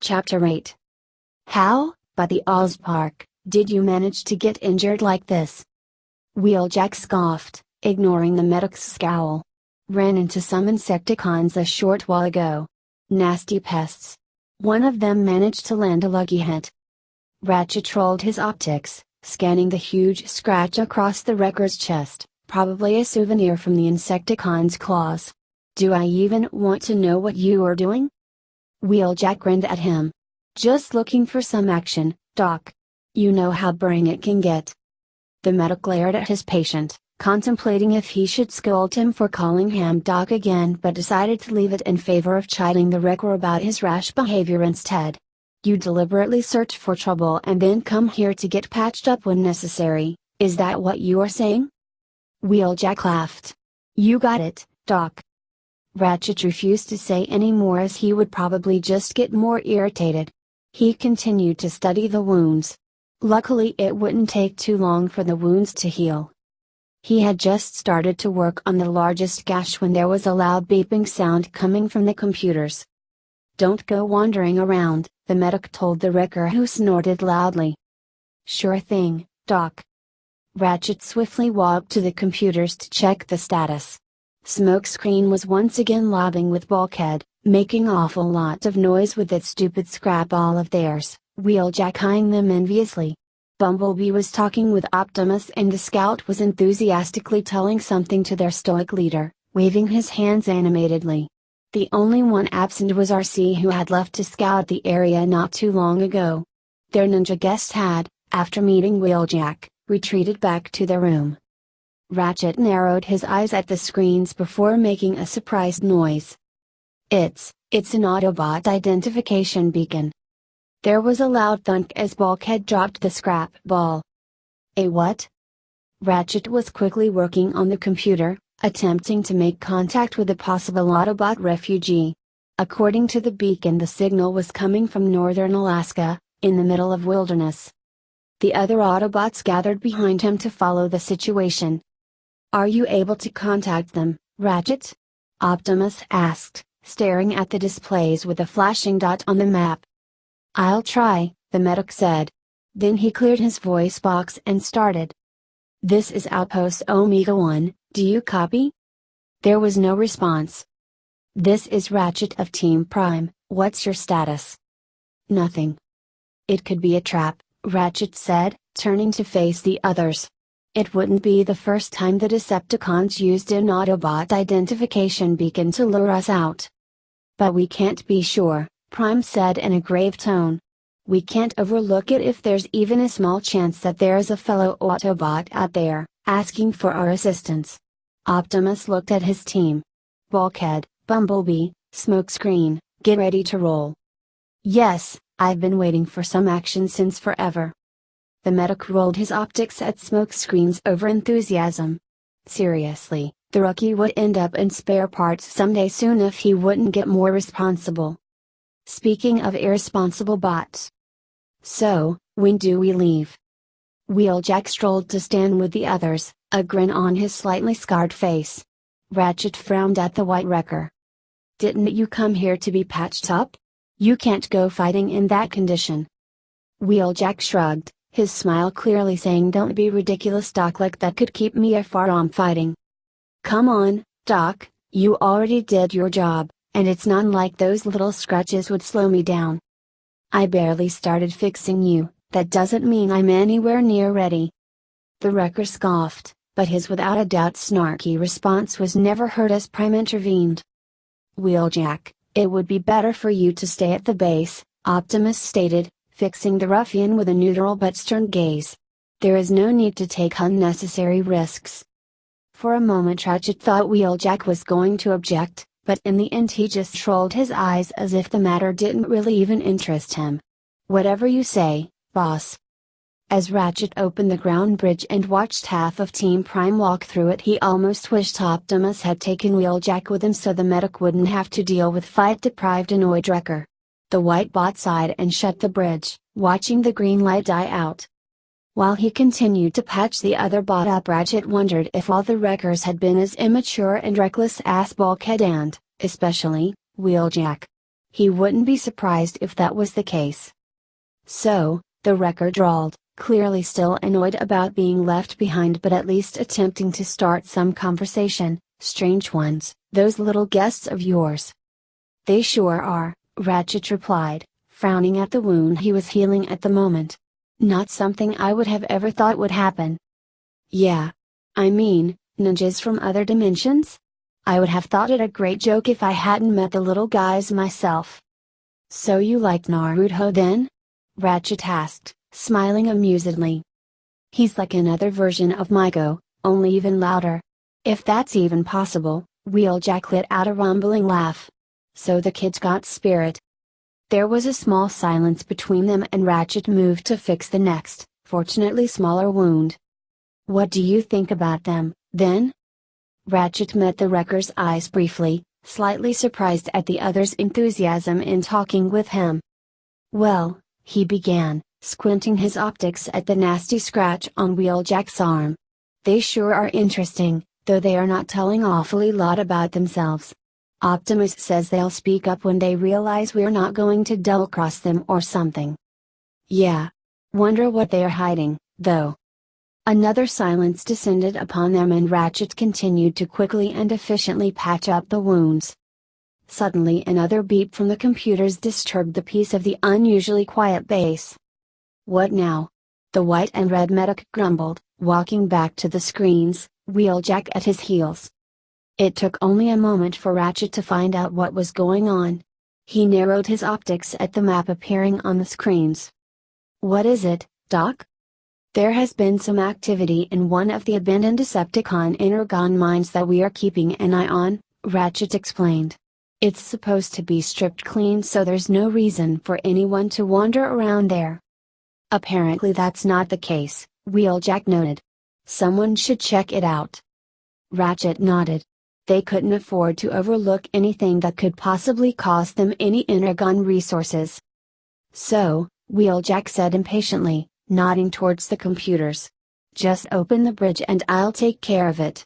Chapter 8. How, by the Allspark, did you manage to get injured like this? Wheeljack scoffed, ignoring the medic's scowl. Ran into some Insecticons a short while ago. Nasty pests. One of them managed to land a lucky hit. Ratchet rolled his optics, scanning the huge scratch across the wrecker's chest, probably a souvenir from the Insecticon's claws. Do I even want to know what you are doing? Wheeljack grinned at him. Just looking for some action, Doc. You know how boring it can get. The medic glared at his patient, contemplating if he should scold him for calling him Doc again, but decided to leave it in favor of chiding the wrecker about his rash behavior instead. You deliberately search for trouble and then come here to get patched up when necessary, is that what you are saying? Wheeljack laughed. You got it, Doc. Ratchet refused to say any more as he would probably just get more irritated. He continued to study the wounds. Luckily it wouldn't take too long for the wounds to heal. He had just started to work on the largest gash when there was a loud beeping sound coming from the computers. Don't go wandering around, the medic told the wrecker, who snorted loudly. Sure thing, Doc. Ratchet swiftly walked to the computers to check the status. Smokescreen was once again lobbing with Bulkhead, making awful lot of noise with its stupid scrap ball of theirs, Wheeljack eyeing them enviously. Bumblebee was talking with Optimus and the Scout was enthusiastically telling something to their stoic leader, waving his hands animatedly. The only one absent was RC, who had left to scout the area not too long ago. Their ninja guests had, after meeting Wheeljack, retreated back to their room. Ratchet narrowed his eyes at the screens before making a surprised noise. It's an Autobot identification beacon. There was a loud thunk as Bulkhead dropped the scrap ball. A what? Ratchet was quickly working on the computer, attempting to make contact with a possible Autobot refugee. According to the beacon, the signal was coming from northern Alaska, in the middle of wilderness. The other Autobots gathered behind him to follow the situation. Are you able to contact them, Ratchet? Optimus asked, staring at the displays with a flashing dot on the map. I'll try, the medic said. Then he cleared his voice box and started. This is Outpost Omega 1, do you copy? There was no response. This is Ratchet of Team Prime, what's your status? Nothing. It could be a trap, Ratchet said, turning to face the others. It wouldn't be the first time the Decepticons used an Autobot identification beacon to lure us out. But we can't be sure, Prime said in a grave tone. We can't overlook it if there's even a small chance that there's a fellow Autobot out there, asking for our assistance. Optimus looked at his team. Bulkhead, Bumblebee, Smokescreen, get ready to roll. Yes, I've been waiting for some action since forever. The medic rolled his optics at Smokescreen's over-enthusiasm. Seriously, the rookie would end up in spare parts someday soon if he wouldn't get more responsible. Speaking of irresponsible bots. So, when do we leave? Wheeljack strolled to stand with the others, a grin on his slightly scarred face. Ratchet frowned at the white wrecker. Didn't you come here to be patched up? You can't go fighting in that condition. Wheeljack shrugged, his smile clearly saying don't be ridiculous, Doc, like that could keep me from fighting. Come on, Doc, you already did your job, and it's not like those little scratches would slow me down. I barely started fixing you, that doesn't mean I'm anywhere near ready. The wrecker scoffed, but his without a doubt snarky response was never heard as Prime intervened. Wheeljack, it would be better for you to stay at the base, Optimus stated, fixing the ruffian with a neutral but stern gaze. There is no need to take unnecessary risks. For a moment Ratchet thought Wheeljack was going to object, but in the end he just rolled his eyes as if the matter didn't really even interest him. Whatever you say, boss. As Ratchet opened the ground bridge and watched half of Team Prime walk through it, he almost wished Optimus had taken Wheeljack with him so the medic wouldn't have to deal with fight-deprived annoyed wrecker. The white bot sighed and shut the bridge, watching the green light die out. While he continued to patch the other bot up, Ratchet wondered if all the wreckers had been as immature and reckless as Bulkhead and, especially, Wheeljack. He wouldn't be surprised if that was the case. So, the wrecker drawled, clearly still annoyed about being left behind but at least attempting to start some conversation. "Strange ones, those little guests of yours." "They sure are," Ratchet replied, frowning at the wound he was healing at the moment. "Not something I would have ever thought would happen." "Yeah. I mean, ninjas from other dimensions? I would have thought it a great joke if I hadn't met the little guys myself." "So you liked Naruto then?" Ratchet asked, smiling amusedly. "He's like another version of Maiko, only even louder. If that's even possible." Wheeljack let out a rumbling laugh. "So the kid's got spirit." There was a small silence between them and Ratchet moved to fix the next, fortunately smaller wound. "What do you think about them, then?" Ratchet met the wrecker's eyes briefly, slightly surprised at the other's enthusiasm in talking with him. "Well," he began, squinting his optics at the nasty scratch on Wheeljack's arm. "They sure are interesting, though they are not telling awfully lot about themselves. Optimus says they'll speak up when they realize we're not going to double-cross them or something." "Yeah. Wonder what they are hiding, though." Another silence descended upon them and Ratchet continued to quickly and efficiently patch up the wounds. Suddenly another beep from the computers disturbed the peace of the unusually quiet base. "What now?" the white and red medic grumbled, walking back to the screens, Wheeljack at his heels. It took only a moment for Ratchet to find out what was going on. He narrowed his optics at the map appearing on the screens. "What is it, Doc?" "There has been some activity in one of the abandoned Decepticon energon mines that we are keeping an eye on," Ratchet explained. "It's supposed to be stripped clean so there's no reason for anyone to wander around there." "Apparently that's not the case," Wheeljack noted. "Someone should check it out." Ratchet nodded. They couldn't afford to overlook anything that could possibly cost them any energon resources. "So," Wheeljack said impatiently, nodding towards the computers. "Just open the bridge and I'll take care of it."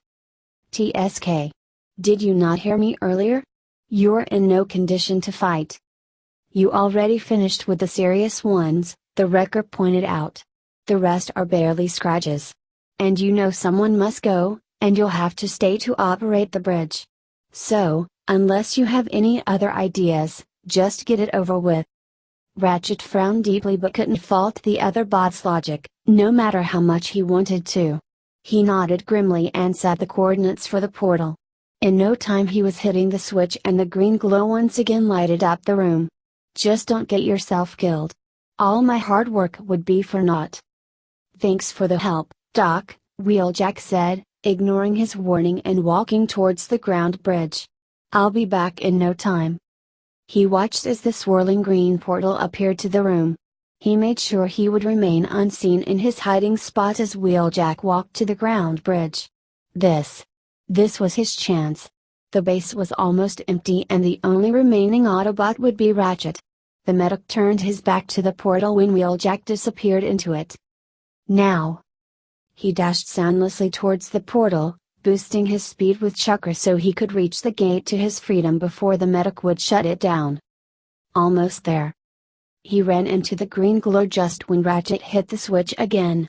"TSK. Did you not hear me earlier? You're in no condition to fight." "You already finished with the serious ones," the wrecker pointed out. "The rest are barely scratches. And you know someone must go, and you'll have to stay to operate the bridge. So, unless you have any other ideas, just get it over with." Ratchet frowned deeply but couldn't fault the other bot's logic, no matter how much he wanted to. He nodded grimly and set the coordinates for the portal. In no time he was hitting the switch and the green glow once again lighted up the room. "Just don't get yourself killed. All my hard work would be for naught." "Thanks for the help, Doc," Wheeljack said, ignoring his warning and walking towards the ground bridge. "I'll be back in no time." He watched as the swirling green portal appeared to the room. He made sure he would remain unseen in his hiding spot as Wheeljack walked to the ground bridge. This was his chance. The base was almost empty and the only remaining Autobot would be Ratchet. The medic turned his back to the portal when Wheeljack disappeared into it. "Now!" He dashed soundlessly towards the portal, boosting his speed with chakra so he could reach the gate to his freedom before the medic would shut it down. Almost there. He ran into the green glow just when Ratchet hit the switch again.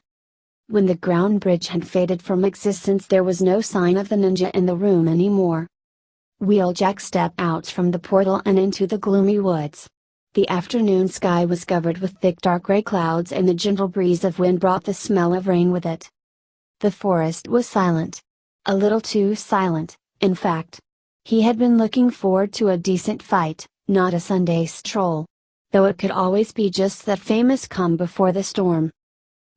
When the ground bridge had faded from existence, there was no sign of the ninja in the room anymore. Wheeljack stepped out from the portal and into the gloomy woods. The afternoon sky was covered with thick dark gray clouds and the gentle breeze of wind brought the smell of rain with it. The forest was silent. A little too silent, in fact. He had been looking forward to a decent fight, not a Sunday stroll. Though it could always be just that famous calm before the storm.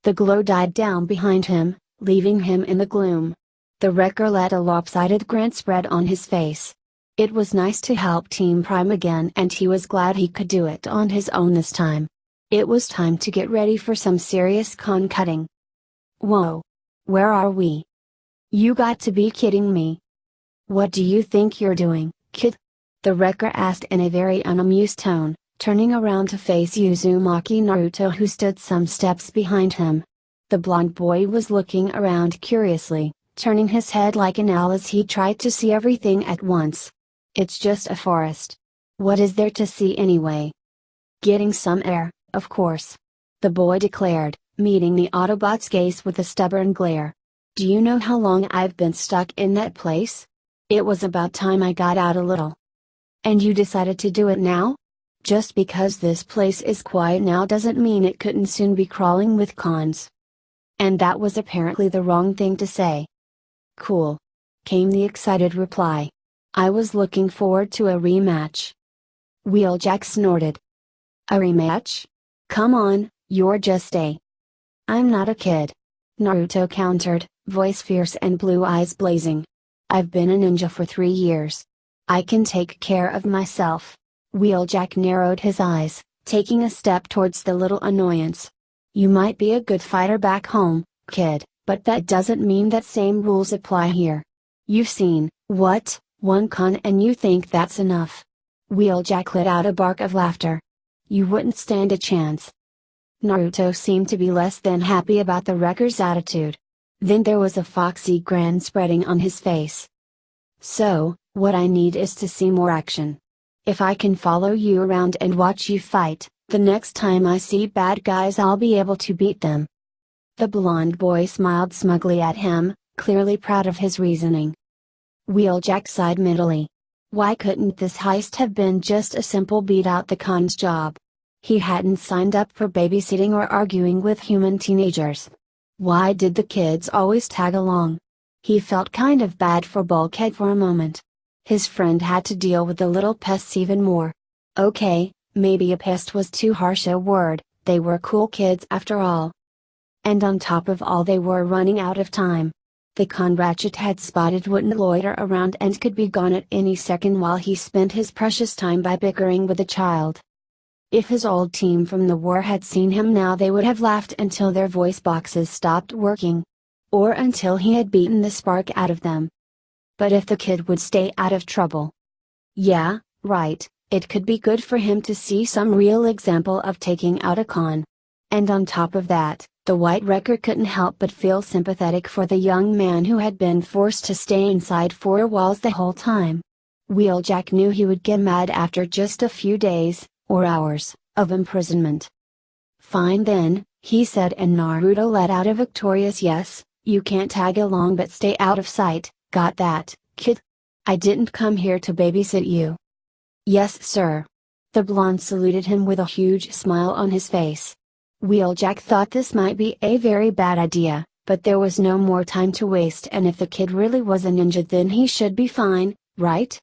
The glow died down behind him, leaving him in the gloom. The wrecker let a lopsided grin spread on his face. It was nice to help Team Prime again and he was glad he could do it on his own this time. It was time to get ready for some serious con cutting. Whoa! Where are we? You got to be kidding me. What do you think you're doing, kid? The wrecker asked in a very unamused tone, turning around to face Uzumaki Naruto who stood some steps behind him. The blond boy was looking around curiously, turning his head like an owl as he tried to see everything at once. It's just a forest. What is there to see anyway? Getting some air, of course. The boy declared, meeting the Autobot's gaze with a stubborn glare. Do you know how long I've been stuck in that place? It was about time I got out a little. And you decided to do it now? Just because this place is quiet now doesn't mean it couldn't soon be crawling with cons. And that was apparently the wrong thing to say. Cool. Came the excited reply. I was looking forward to a rematch. Wheeljack snorted. A rematch? Come on, you're just a... I'm not a kid. Naruto countered, voice fierce and blue eyes blazing. I've been a ninja for 3 years. I can take care of myself. Wheeljack narrowed his eyes, taking a step towards the little annoyance. You might be a good fighter back home, kid, but that doesn't mean that same rules apply here. You've seen, what, one con and you think that's enough? Wheeljack let out a bark of laughter. You wouldn't stand a chance. Naruto seemed to be less than happy about the wrecker's attitude. Then there was a foxy grin spreading on his face. So, what I need is to see more action. If I can follow you around and watch you fight, the next time I see bad guys I'll be able to beat them. The blonde boy smiled smugly at him, clearly proud of his reasoning. Wheeljack sighed mentally. Why couldn't this heist have been just a simple beat out the cons job? He hadn't signed up for babysitting or arguing with human teenagers. Why did the kids always tag along? He felt kind of bad for Bulkhead for a moment. His friend had to deal with the little pests even more. Okay, maybe a pest was too harsh a word, they were cool kids after all. And on top of all they were running out of time. The con ratchet had spotted wouldn't loiter around and could be gone at any second while he spent his precious time by bickering with a child. If his old team from the war had seen him now they would have laughed until their voice boxes stopped working. Or until he had beaten the spark out of them. But if the kid would stay out of trouble. Yeah, right, it could be good for him to see some real example of taking out a con. And on top of that, the White Wrecker couldn't help but feel sympathetic for the young man who had been forced to stay inside 4 walls the whole time. Wheeljack knew he would get mad after just a few days, or hours, of imprisonment. Fine then, he said, and Naruto let out a victorious yes. You can't tag along but stay out of sight, got that, kid? I didn't come here to babysit you. Yes sir. The blonde saluted him with a huge smile on his face. Wheeljack thought this might be a very bad idea, but there was no more time to waste, and if the kid really was a ninja then he should be fine, right?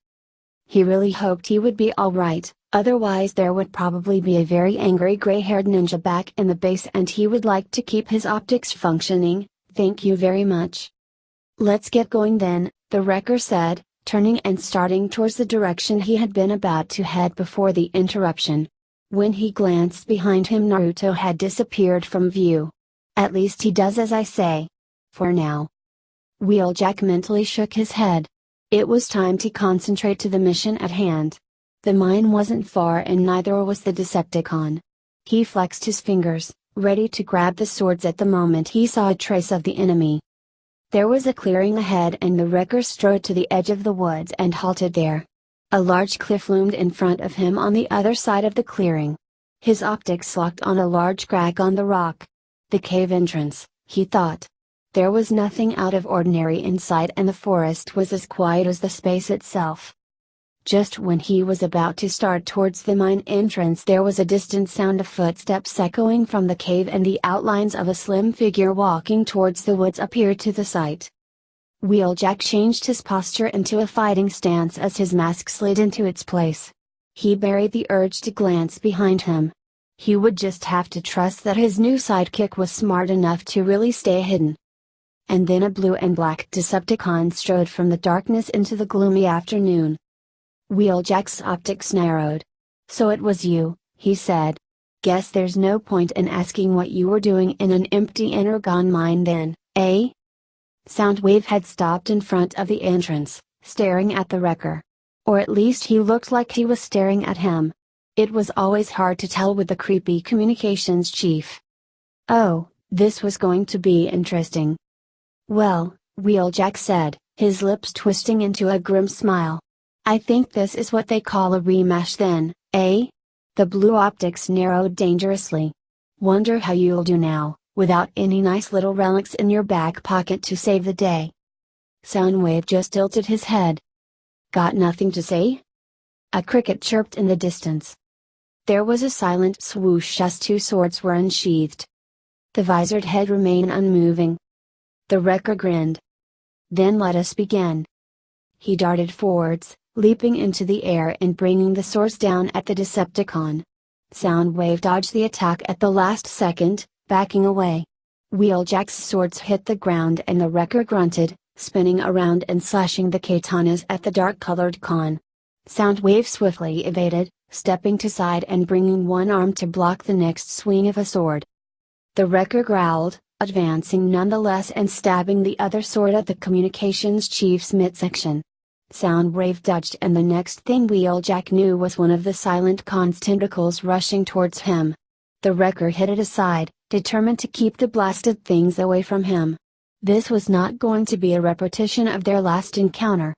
He really hoped he would be alright, otherwise there would probably be a very angry gray-haired ninja back in the base and he would like to keep his optics functioning. Thank you very much. Let's get going then, the wrecker said, turning and starting towards the direction he had been about to head before the interruption. When he glanced behind him Naruto had disappeared from view. At least he does as I say. For now. Wheeljack mentally shook his head. It was time to concentrate to the mission at hand. The mine wasn't far and neither was the Decepticon. He flexed his fingers, ready to grab the swords at the moment he saw a trace of the enemy. There was a clearing ahead and the wrecker strode to the edge of the woods and halted there. A large cliff loomed in front of him on the other side of the clearing. His optics locked on a large crack on the rock. The cave entrance, he thought. There was nothing out of ordinary in sight and the forest was as quiet as the space itself. Just when he was about to start towards the mine entrance there was a distant sound of footsteps echoing from the cave and the outlines of a slim figure walking towards the woods appeared to the sight. Wheeljack changed his posture into a fighting stance as his mask slid into its place. He buried the urge to glance behind him. He would just have to trust that his new sidekick was smart enough to really stay hidden. And then a blue and black Decepticon strode from the darkness into the gloomy afternoon. Wheeljack's optics narrowed. So it was you, he said. Guess there's no point in asking what you were doing in an empty energon mine then, eh? Soundwave had stopped in front of the entrance, staring at the wrecker. Or at least he looked like he was staring at him. It was always hard to tell with the creepy communications chief. Oh, this was going to be interesting. Well, Wheeljack said, his lips twisting into a grim smile. I think this is what they call a rematch then, eh? The blue optics narrowed dangerously. Wonder how you'll do now, without any nice little relics in your back pocket to save the day. Soundwave just tilted his head. Got nothing to say? A cricket chirped in the distance. There was a silent swoosh as two swords were unsheathed. The visored head remained unmoving. The wrecker grinned. Then let us begin. He darted forwards, leaping into the air and bringing the swords down at the Decepticon. Soundwave dodged the attack at the last second, backing away. Wheeljack's swords hit the ground and the wrecker grunted, spinning around and slashing the katanas at the dark-colored con. Soundwave swiftly evaded, stepping to side and bringing one arm to block the next swing of a sword. The wrecker growled, advancing nonetheless and stabbing the other sword at the communications chief's midsection. Soundwave dodged and the next thing Wheeljack knew was one of the silent con's tentacles rushing towards him. The wrecker hit it aside, determined to keep the blasted things away from him. This was not going to be a repetition of their last encounter.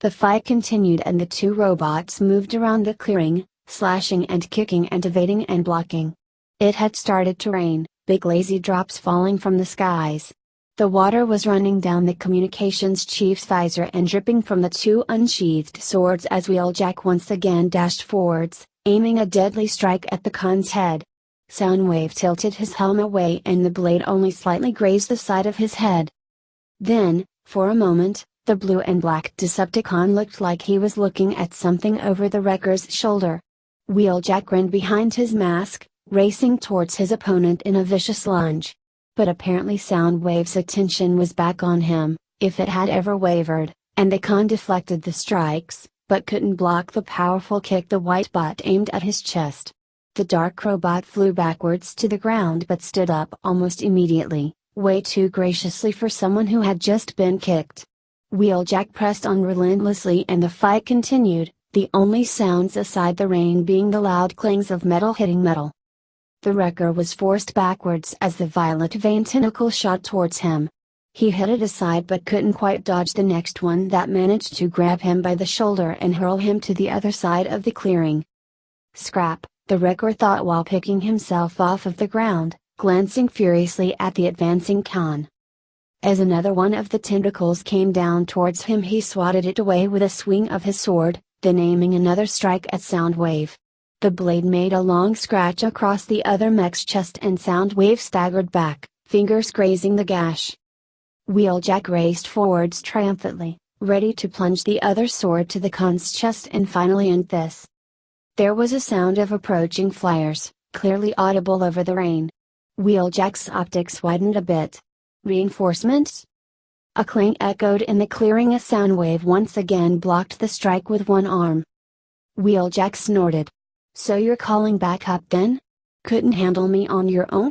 The fight continued and the two robots moved around the clearing, slashing and kicking and evading and blocking. It had started to rain, big lazy drops falling from the skies. The water was running down the communications chief's visor and dripping from the two unsheathed swords as Wheeljack once again dashed forwards, aiming a deadly strike at the con's head. Soundwave tilted his helm away and the blade only slightly grazed the side of his head. Then, for a moment, the blue and black Decepticon looked like he was looking at something over the wrecker's shoulder. Wheeljack grinned behind his mask, racing towards his opponent in a vicious lunge. But apparently Soundwave's attention was back on him, if it had ever wavered, and the con deflected the strikes, but couldn't block the powerful kick the white bot aimed at his chest. The dark robot flew backwards to the ground but stood up almost immediately, way too graciously for someone who had just been kicked. Wheeljack pressed on relentlessly and the fight continued, the only sounds aside the rain being the loud clangs of metal hitting metal. The wrecker was forced backwards as the violet vein tentacle shot towards him. He hit it aside but couldn't quite dodge the next one that managed to grab him by the shoulder and hurl him to the other side of the clearing. Scrap, the wrecker thought while picking himself off of the ground, glancing furiously at the advancing con. As another one of the tentacles came down towards him he swatted it away with a swing of his sword, then aiming another strike at Soundwave. The blade made a long scratch across the other mech's chest and Soundwave staggered back, fingers grazing the gash. Wheeljack raced forwards triumphantly, ready to plunge the other sword to the con's chest and finally end this. There was a sound of approaching flyers, clearly audible over the rain. Wheeljack's optics widened a bit. Reinforcements? A clang echoed in the clearing as Soundwave once again blocked the strike with one arm. Wheeljack snorted. So you're calling back up then? Couldn't handle me on your own?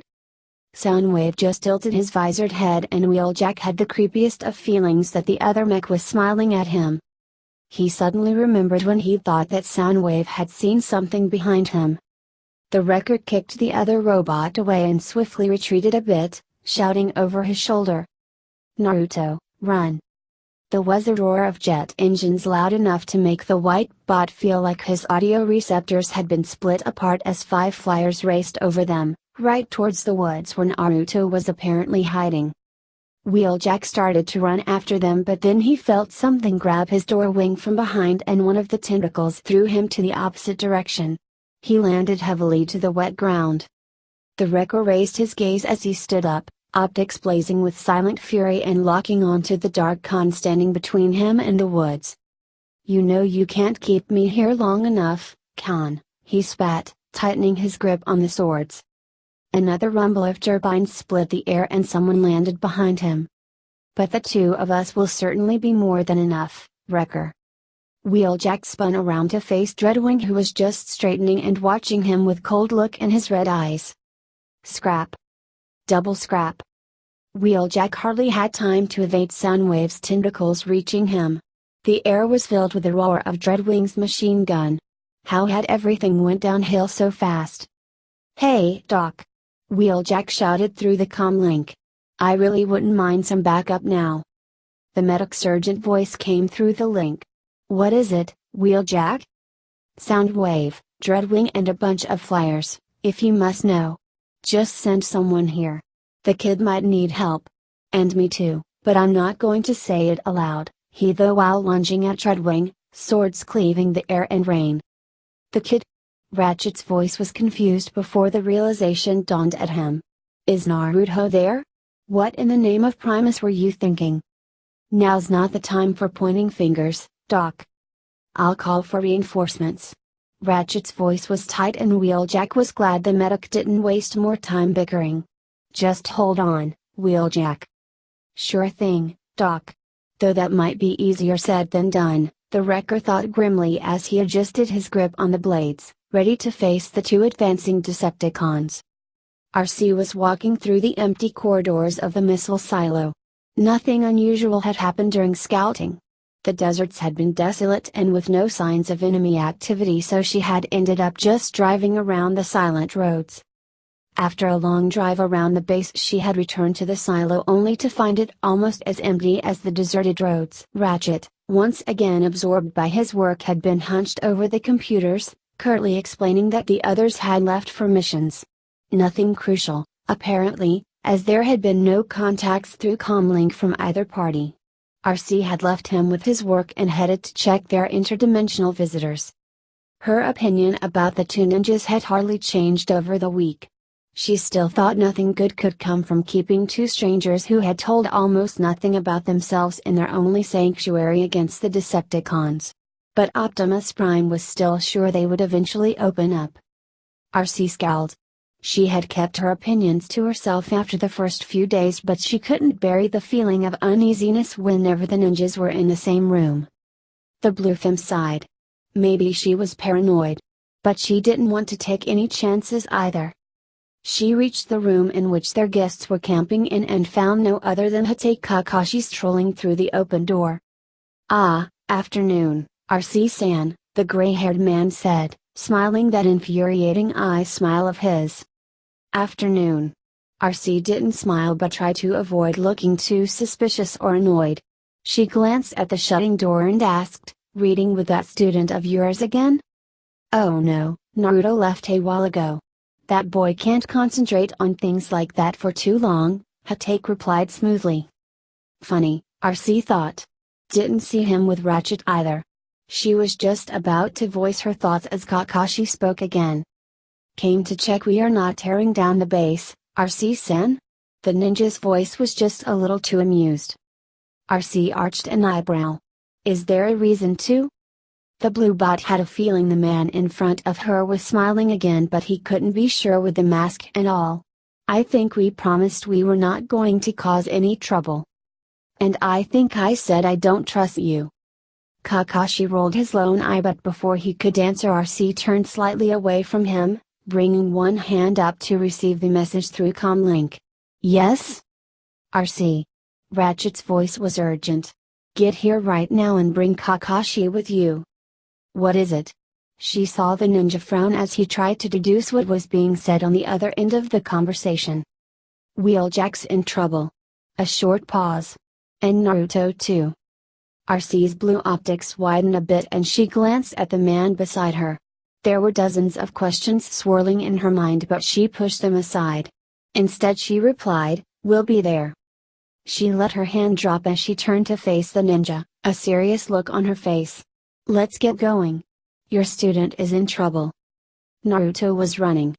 Soundwave just tilted his visored head and Wheeljack had the creepiest of feelings that the other mech was smiling at him. He suddenly remembered when he thought that Soundwave had seen something behind him. The wrecker kicked the other robot away and swiftly retreated a bit, shouting over his shoulder. Naruto, run! There was a roar of jet engines loud enough to make the white bot feel like his audio receptors had been split apart as 5 flyers raced over them, right towards the woods where Naruto was apparently hiding. Wheeljack started to run after them but then he felt something grab his door wing from behind and one of the tentacles threw him to the opposite direction. He landed heavily to the wet ground. The wrecker raised his gaze as he stood up, optics blazing with silent fury and locking onto the dark con standing between him and the woods. You know you can't keep me here long enough, con, he spat, tightening his grip on the swords. Another rumble of turbines split the air and someone landed behind him. But the two of us will certainly be more than enough, wrecker. Wheeljack spun around to face Dreadwing who was just straightening and watching him with cold look in his red eyes. Scrap. Double scrap. Wheeljack hardly had time to evade Soundwave's tentacles reaching him. The air was filled with the roar of Dreadwing's machine gun. How had everything went downhill so fast? Hey, Doc! Wheeljack shouted through the comlink. I really wouldn't mind some backup now. The medic surgeon voice came through the link. What is it, Wheeljack? Soundwave, Dreadwing and a bunch of flyers, if you must know. Just send someone here. The kid might need help. And me too, but I'm not going to say it aloud, he though while lunging at Dreadwing, swords cleaving the air and rain. The kid? Ratchet's voice was confused before the realization dawned at him. Is Naruto there? What in the name of Primus were you thinking? Now's not the time for pointing fingers, Doc. I'll call for reinforcements. Ratchet's voice was tight and Wheeljack was glad the medic didn't waste more time bickering. Just hold on, Wheeljack. Sure thing, Doc. Though that might be easier said than done, the wrecker thought grimly as he adjusted his grip on the blades, ready to face the two advancing Decepticons. RC was walking through the empty corridors of the missile silo. Nothing unusual had happened during scouting. The deserts had been desolate and with no signs of enemy activity, so she had ended up just driving around the silent roads. After a long drive around the base, she had returned to the silo only to find it almost as empty as the deserted roads. Ratchet, once again absorbed by his work, had been hunched over the computers, curtly explaining that the others had left for missions. Nothing crucial, apparently, as there had been no contacts through comlink from either party. RC had left him with his work and headed to check their interdimensional visitors. Her opinion about the two ninjas had hardly changed over the week. She still thought nothing good could come from keeping two strangers who had told almost nothing about themselves in their only sanctuary against the Decepticons. But Optimus Prime was still sure they would eventually open up. RC scowled. She had kept her opinions to herself after the first few days, but she couldn't bury the feeling of uneasiness whenever the ninjas were in the same room. The blue femme sighed. Maybe she was paranoid. But she didn't want to take any chances either. She reached the room in which their guests were camping in and found no other than Hate Kakashi strolling through the open door. Ah, afternoon, RC-san, the gray-haired man said, smiling that infuriating eye smile of his. Afternoon. RC didn't smile but tried to avoid looking too suspicious or annoyed. She glanced at the shutting door and asked, reading with that student of yours again? Oh no, Naruto left a while ago. That boy can't concentrate on things like that for too long, Hate replied smoothly. Funny, RC thought. Didn't see him with Ratchet either. She was just about to voice her thoughts as Kakashi spoke again. Came to check we are not tearing down the base, RC-sen? The ninja's voice was just a little too amused. RC arched an eyebrow. Is there a reason to? The blue bot had a feeling the man in front of her was smiling again, but he couldn't be sure with the mask and all. I think we promised we were not going to cause any trouble. And I think I said I don't trust you. Kakashi rolled his lone eye, but before he could answer, RC turned slightly away from him, bringing one hand up to receive the message through comlink. Yes? RC. Ratchet's voice was urgent. Get here right now and bring Kakashi with you. What is it? She saw the ninja frown as he tried to deduce what was being said on the other end of the conversation. Wheeljack's in trouble. A short pause. And Naruto too. RC's blue optics widened a bit and she glanced at the man beside her. There were dozens of questions swirling in her mind, but she pushed them aside. Instead she replied, "We'll be there." She let her hand drop as she turned to face the ninja, a serious look on her face. Let's get going. Your student is in trouble. Naruto was running.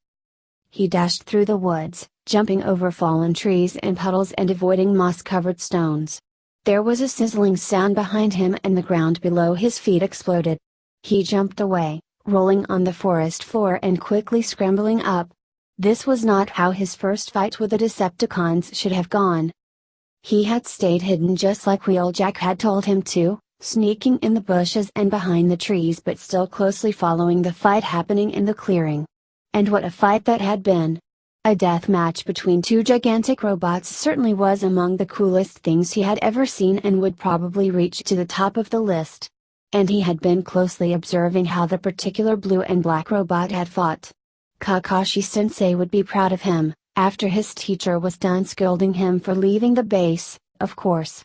He dashed through the woods, jumping over fallen trees and puddles and avoiding moss-covered stones. There was a sizzling sound behind him and the ground below his feet exploded. He jumped away, rolling on the forest floor and quickly scrambling up. This was not how his first fight with the Decepticons should have gone. He had stayed hidden just like Wheeljack had told him to, sneaking in the bushes and behind the trees, but still closely following the fight happening in the clearing. And what a fight that had been! A death match between two gigantic robots certainly was among the coolest things he had ever seen and would probably reach to the top of the list. And he had been closely observing how the particular blue and black robot had fought. Kakashi-sensei would be proud of him, after his teacher was done scolding him for leaving the base, of course.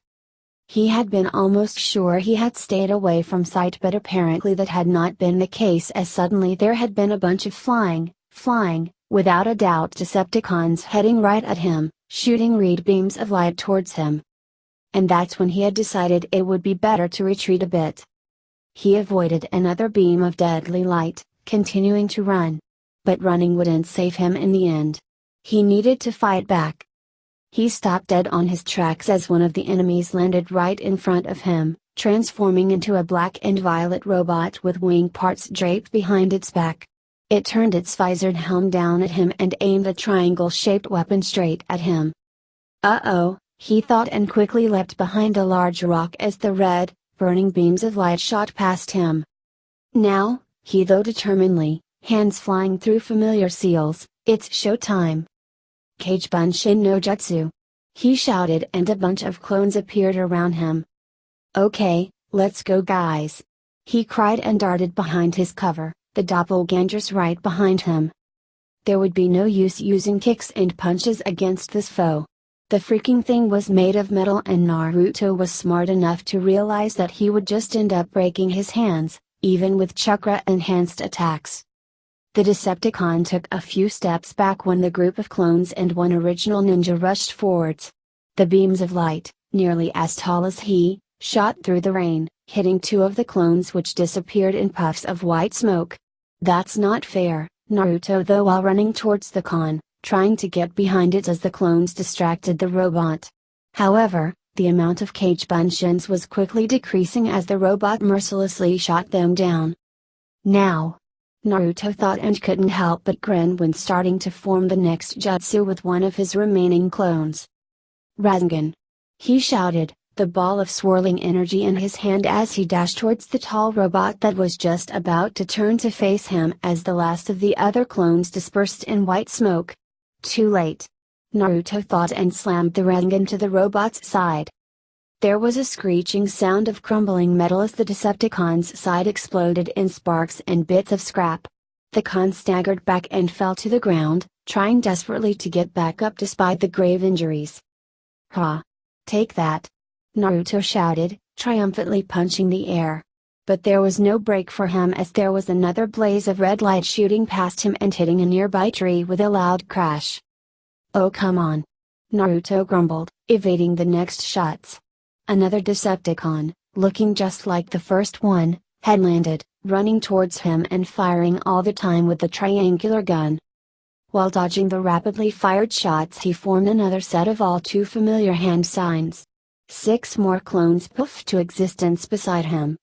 He had been almost sure he had stayed away from sight, but apparently that had not been the case, as suddenly there had been a bunch of flying, without a doubt Decepticons heading right at him, shooting red beams of light towards him. And that's when he had decided it would be better to retreat a bit. He avoided another beam of deadly light, continuing to run. But running wouldn't save him in the end. He needed to fight back. He stopped dead on his tracks as one of the enemies landed right in front of him, transforming into a black and violet robot with wing parts draped behind its back. It turned its visored helm down at him and aimed a triangle-shaped weapon straight at him. Uh-oh, he thought, and quickly leapt behind a large rock as the red, burning beams of light shot past him. Now, he thought determinedly, hands flying through familiar seals, it's showtime. Kage Bunshin no Jutsu. He shouted, and a bunch of clones appeared around him. Okay, let's go guys. He cried and darted behind his cover, the doppelgangers right behind him. There would be no use using kicks and punches against this foe. The freaking thing was made of metal, and Naruto was smart enough to realize that he would just end up breaking his hands, even with chakra-enhanced attacks. The Decepticon took a few steps back when the group of clones and one original ninja rushed forwards. The beams of light, nearly as tall as he, shot through the rain, hitting two of the clones, which disappeared in puffs of white smoke. That's not fair, Naruto thought while running towards the con, trying to get behind it as the clones distracted the robot. However, the amount of Kage Bunshins was quickly decreasing as the robot mercilessly shot them down. Now, Naruto thought, and couldn't help but grin when starting to form the next jutsu with one of his remaining clones. Rasengan! He shouted, the ball of swirling energy in his hand as he dashed towards the tall robot that was just about to turn to face him as the last of the other clones dispersed in white smoke. Too late. Naruto thought, and slammed the Rasengan to the robot's side. There was a screeching sound of crumbling metal as the Decepticon's side exploded in sparks and bits of scrap. The con staggered back and fell to the ground, trying desperately to get back up despite the grave injuries. Ha! Take that! Naruto shouted, triumphantly punching the air. But there was no break for him as there was another blaze of red light shooting past him and hitting a nearby tree with a loud crash. Oh come on! Naruto grumbled, evading the next shots. Another Decepticon, looking just like the first one, had landed, running towards him and firing all the time with the triangular gun. While dodging the rapidly fired shots, he formed another set of all too familiar hand signs. 6 more clones poofed to existence beside him.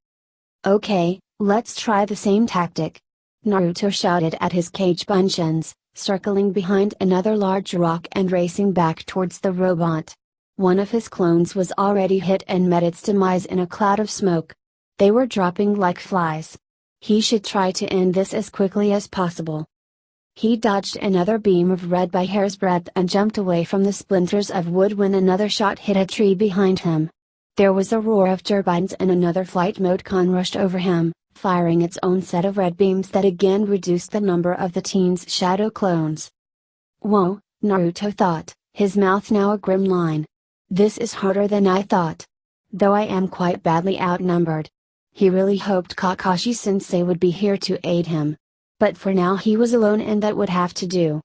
Okay, let's try the same tactic. Naruto shouted at his Kage Bunshins, circling behind another large rock and racing back towards the robot. One of his clones was already hit and met its demise in a cloud of smoke. They were dropping like flies. He should try to end this as quickly as possible. He dodged another beam of red by hair's breadth and jumped away from the splinters of wood when another shot hit a tree behind him. There was a roar of turbines and another flight mode con rushed over him, firing its own set of red beams that again reduced the number of the teen's shadow clones. Whoa, Naruto thought, his mouth now a grim line. This is harder than I thought. Though I am quite badly outnumbered. He really hoped Kakashi-sensei would be here to aid him. But for now he was alone, and that would have to do.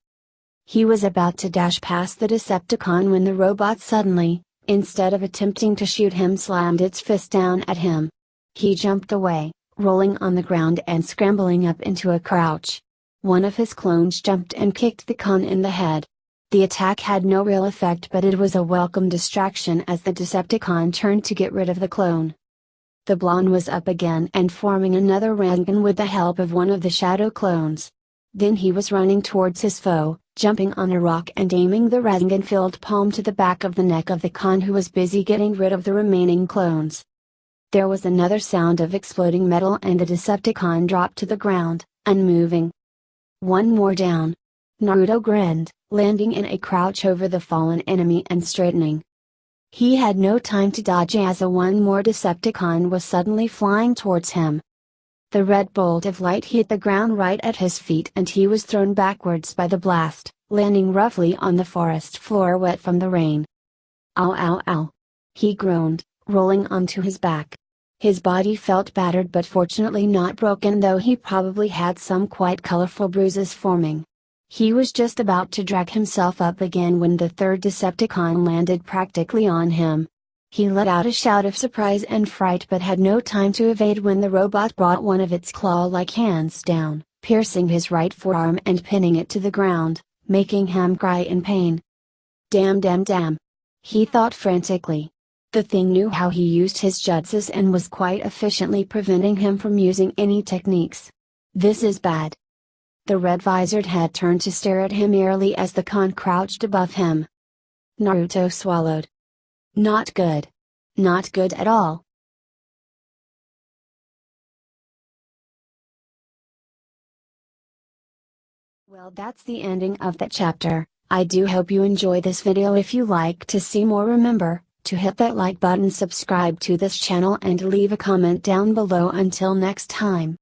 He was about to dash past the Decepticon when the robot suddenly, instead of attempting to shoot him, slammed its fist down at him. He jumped away, rolling on the ground and scrambling up into a crouch. One of his clones jumped and kicked the con in the head. The attack had no real effect, but it was a welcome distraction as the Decepticon turned to get rid of the clone. The blonde was up again and forming another Rasengan with the help of one of the shadow clones. Then he was running towards his foe, jumping on a rock and aiming the Rasengan-filled palm to the back of the neck of the con, who was busy getting rid of the remaining clones. There was another sound of exploding metal and the Decepticon dropped to the ground, unmoving. One more down. Naruto grinned, landing in a crouch over the fallen enemy and straightening. He had no time to dodge as a one more Decepticon was suddenly flying towards him. The red bolt of light hit the ground right at his feet and he was thrown backwards by the blast, landing roughly on the forest floor wet from the rain. Ow ow ow! He groaned, rolling onto his back. His body felt battered but fortunately not broken, though he probably had some quite colorful bruises forming. He was just about to drag himself up again when the third Decepticon landed practically on him. He let out a shout of surprise and fright but had no time to evade when the robot brought one of its claw-like hands down, piercing his right forearm and pinning it to the ground, making him cry in pain. Damn damn damn! He thought frantically. The thing knew how he used his jutsus and was quite efficiently preventing him from using any techniques. This is bad. The red-visored head turned to stare at him eerily as the con crouched above him. Naruto swallowed. Not good. Not good at all. Well, that's the ending of that chapter. I do hope you enjoy this video. If you like to see more, remember to hit that like button, subscribe to this channel and leave a comment down below. Until next time.